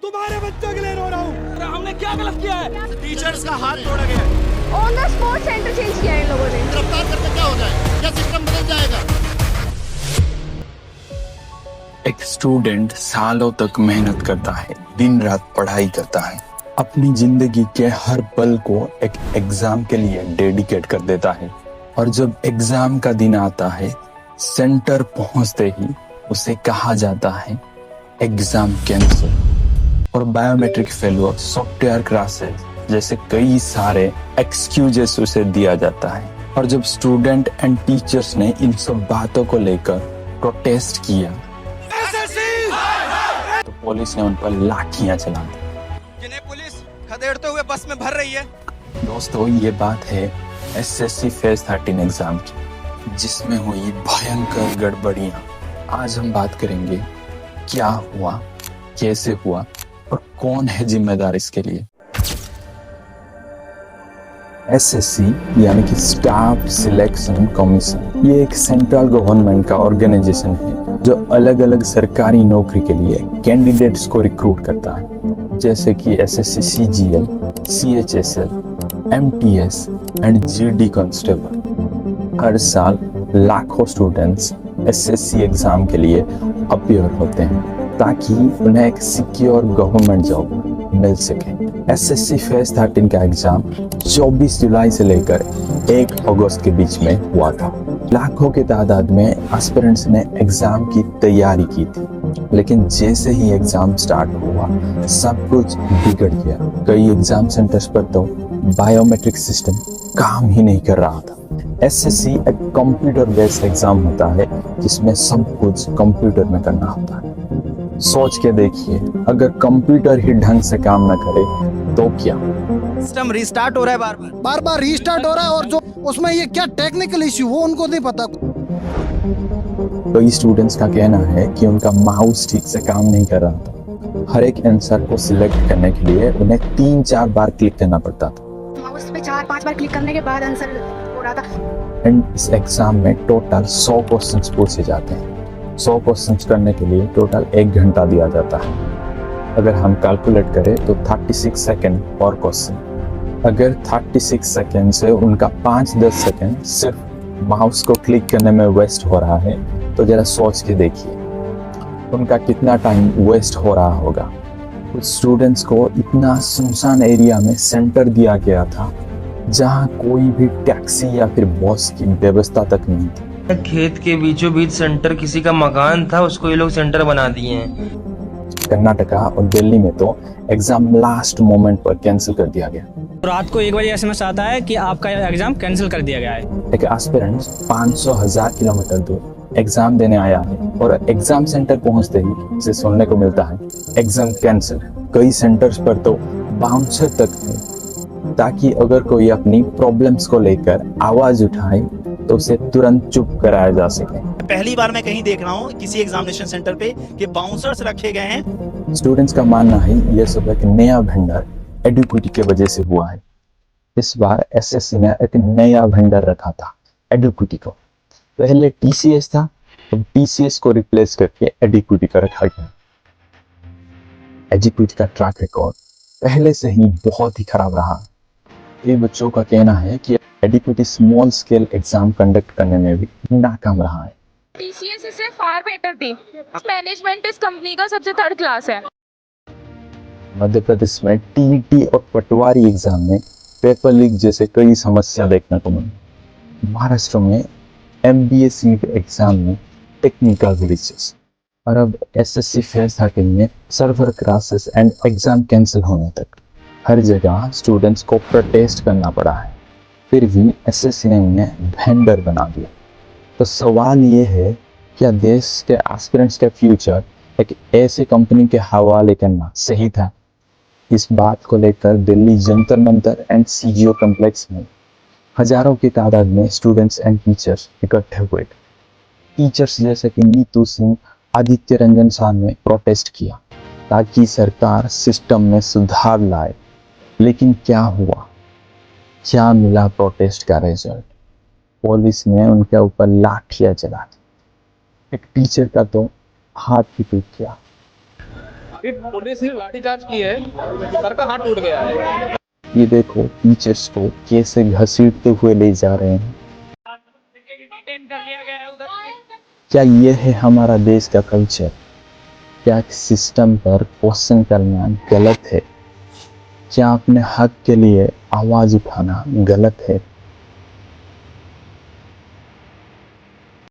तुम्हारे बच्चों के लिए रो रहा हूँ। हमने क्या गलत किया है? टीचर्स का हाथ तोड़ा गया है। On the spot centre change किया है इन लोगों ने। गिरफ्तार करके क्या हो जाए? क्या सिस्टम बदल जाएगा? एक स्टूडेंट सालों तक मेहनत करता है, दिन रात पढ़ाई करता है, अपनी जिंदगी के हर पल को एक एग्जाम के लिए डेडिकेट कर देता है। और जब एग्जाम का दिन आता है, सेंटर पहुंचते ही उसे कहा जाता है एग्जाम कैंसिल। और बायोमेट्रिक फेलियर, सॉफ्टवेयर क्रैशेस जैसे कई सारे एक्सक्यूजेस उसे दिया जाता है। और जब स्टूडेंट एंड टीचर्स ने इन सब बातों को लेकर प्रोटेस्ट किया तो पुलिस ने उन पर लाठियां चला दी, जिन्हें पुलिस खदेड़ते हुए बस में भर रही है। दोस्तों ये बात है एसएससी फेज 13 एग्जाम की, जिसमें हुई भयंकर गड़बड़ियां। आज हम बात करेंगे क्या हुआ, कैसे हुआ और कौन है जिम्मेदार इसके लिए। एसएससी यानी कि स्टाफ सिलेक्शन कमीशन, ये एक सेंट्रल गवर्नमेंट का ऑर्गेनाइजेशन है जो अलग अलग सरकारी नौकरी के लिए कैंडिडेट्स को रिक्रूट करता है, जैसे कि SSC CGL, CHSL, MTS and GD constable. हर साल लाखों स्टूडेंट्स एसएससी एग्जाम के लिए अपीयर होते हैं ताकि उन्हें एक सिक्योर गवर्नमेंट जॉब मिल सके। एसएससी फेज 13 का एग्जाम 24 जुलाई से लेकर 1 अगस्त के बीच में हुआ था। लाखों की तादाद में एस्पिरेंट्स ने एग्जाम की तैयारी की थी, लेकिन जैसे ही एग्जाम स्टार्ट हुआ सब कुछ बिगड़ गया। कई एग्जाम सेंटर्स पर तो बायोमेट्रिक सिस्टम काम ही नहीं कर रहा था। एसएससी एक कंप्यूटर बेस्ड एग्जाम होता है जिसमें सब कुछ कंप्यूटर में करना होता है। सोच के देखिए, अगर कंप्यूटर ही ढंग से काम न करे तो क्या। सिस्टम रीस्टार्ट हो रहा है, बार बार रीस्टार्ट हो रहा है, और जो उसमें ये क्या टेक्निकल इश्यू वो उनको नहीं पता। कई स्टूडेंट्स का कहना है कि उनका माउस ठीक से काम नहीं कर रहा था। हर एक आंसर को सिलेक्ट करने के लिए उन्हें 3-4 बार क्लिक करना पड़ता था। माउस पे 4-5 बार क्लिक करने के बाद आंसर हो रहा था। एंड इस एग्जाम में टोटल 100 क्वेश्चंस पूछे जाते हैं। 100 क्वेश्चंस करने के लिए टोटल 1 घंटा दिया जाता है। अगर हम कैलकुलेट करें तो 36 सेकेंड पर क्वेश्चन। अगर 36 सेकेंड से उनका 5-10 सेकेंड सिर्फ माउस को क्लिक करने में वेस्ट हो रहा है तो जरा सोच के देखिए उनका कितना टाइम वेस्ट हो रहा होगा। कुछ स्टूडेंट्स को इतना सुनसान एरिया में सेंटर दिया गया था जहां कोई भी टैक्सी या फिर बस की व्यवस्था तक नहीं थी। खेत के बीचों बीच सेंटर किसी का मकान था, उसको ये लोग सेंटर बना दिए हैं। कर्नाटका और दिल्ली में तो एग्जाम लास्ट मोमेंट पर कैंसिल कर दिया गया। रात को 1 बजे एसएमएस आता है कि आपका एग्जाम कैंसिल कर दिया गया है। एक एस्पिरेंट 500,000 किलोमीटर दूर एग्जाम देने आया है और एग्जाम सेंटर पहुंचते ही उसे सुनने को मिलता है एग्जाम कैंसिल। कई सेंटर्स पर तो बाउंसर तक थे ताकि अगर कोई अपनी प्रॉब्लम्स को लेकर आवाज उठाए तो उसे तुरंत चुप कराया जा सके। पहली बार मैं कहीं देख रहा हूँ किसी एग्जामिनेशन सेंटर पे कि बाउंसर्स रखे गए हैं। स्टूडेंट्स का मानना है यह सब एक नया वेंडर एडुक्विटी की वजह से हुआ है। इस बार एसएससी ने एक नया वेंडर रखा था एडुक्विटी को। पहले टीसीएस था, अब टीसीएस को रिप्लेस करके एडुक्विटी का रखा गया। एडुक्विटी का ट्रैक रिकॉर्ड पहले से ही बहुत ही खराब रहा। कई बच्चों का कहना है कि एडुक्विटी स्मॉल स्केल एग्जाम कंडक्ट करने में भी नाकाम रहा है। टीसीएस इससे फार बेटर थी। मैनेजमेंट इस कंपनी का सबसे थर्ड क्लास है। मध्य प्रदेश में टीईटी और पटवारी एग्जाम में पेपर लीक जैसे कई समस्या देखने को मिली। महाराष्ट्र में एमबीए सीट एग्जाम में टेक्निकल ग्लिचेस और अब एसएससी फेज 13 में server crashes and exam cancel होने तक हर जगह स्टूडेंट्स को प्रोटेस्ट करना पड़ा है। फिर भी एसएससी ने उन्हें वेंडर बना दिया। तो सवाल ये है, क्या देश के एस्पिरेंट्स का फ्यूचर एक ऐसी कंपनी के हवाले करना सही था? इस बात को लेकर Delhi Jantar Mantar and CGO complex में हजारों की तादाद में स्टूडेंट्स एंड टीचर्स इकट्ठे हुए। टीचर्स जैसे कि नीतू सिंह, आदित्य रंजन शाह ने प्रोटेस्ट किया ताकि सरकार सिस्टम में सुधार लाए। लेकिन क्या हुआ, क्या मिला प्रोटेस्ट का रिजल्ट? पुलिस ने उनके ऊपर लाठियां चला दी। एक टीचर का तो हाथ ही टूट गया। पुलिस ने लाठीचार्ज की है, सर का हाथ टूट गया है। ये देखो टीचर्स को कैसे घसीटते हुए ले जा रहे हैं। क्या ये है हमारा देश का कल्चर? क्या सिस्टम पर क्वेश्चन करना गलत है? क्या अपने हक के लिए आवाज उठाना गलत है?